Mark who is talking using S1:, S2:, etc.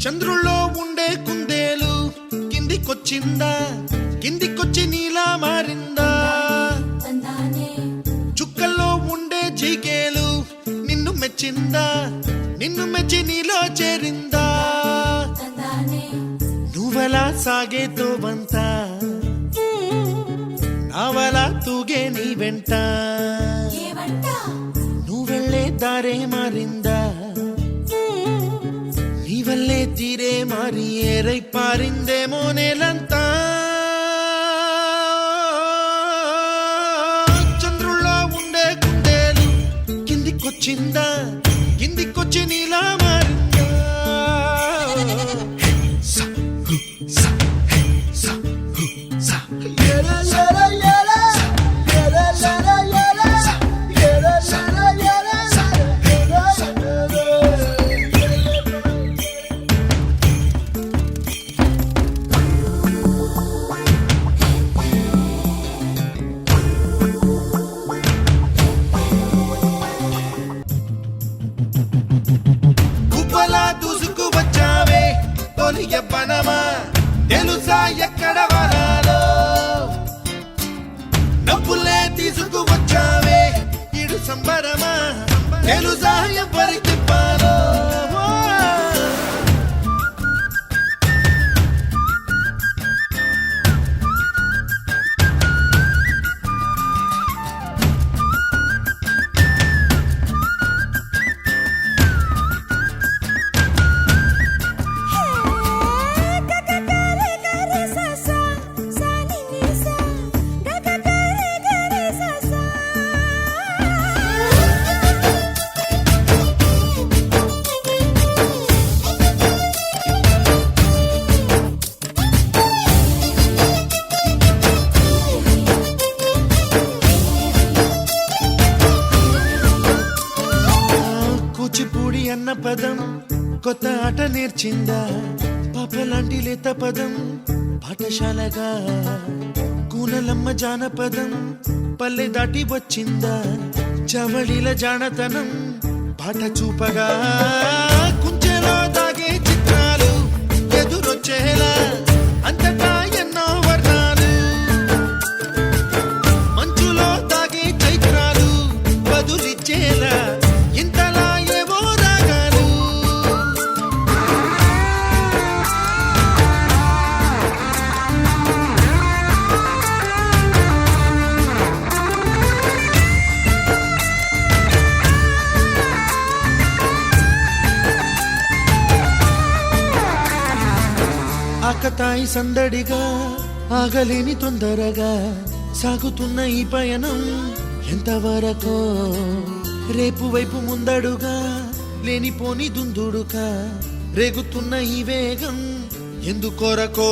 S1: చంద్రుల్లో ఉండే కుందేలు కిందికొచ్చిందా, కిందికొచ్చి నీలా మారిందా? చుక్కల్లో ఉండే జీకేలు నిన్ను మెచ్చిందా, నిన్ను మెచ్చి నీలో చేరిందా? నువ్వలా సాగే తోవంత నావలా తూగే నీ వెంట, నువ్వెళ్ళే దారే మారిందా, నీ వల్లే తీరే మారి ఏరై పారిందేమో నేలంతా. చంద్రుల్లో ఉండే కుందేలు కిందికొచ్చిందా, కిందికొచ్చి నీలా మారిందా? దూసుకు వచ్చావే తొలి యవ్వనమా, తెలుసా ఎక్కడ వరాలో? నవ్వులే తీసుకు వచ్చావే ఇడు సంబరమా, తెలుసా ఎవరి తిప్పాలో? కూచిపూడి అన్న పదం కొత్త ఆట నేర్చిందా, పాపలాంటి లేత పదం పాఠశాలగా? కూనలమ్మ జానపదం పల్లె దాటి వచ్చిందా, చవళిల జానతనం పాట చూపగా? కుంచెలో దాగే చిత్రాలు ఎదురొచ్చేలా అంతటా ఎన్నో వర్ణాలు, మంచులో దాగే చైత్రాలు బదులిచ్చేలా ఇంతలా ఏవో రాగాలు. ఆకతాయి సందడిగా ఆగలేని తొందరగా సాగుతున్న ఈ పయనం ఎంతవరకో? రేపు వైపు ముందడుగా లేనిపోని దుందుడుగా రేగుతున్న ఈ వేగం ఎందుకొరకో?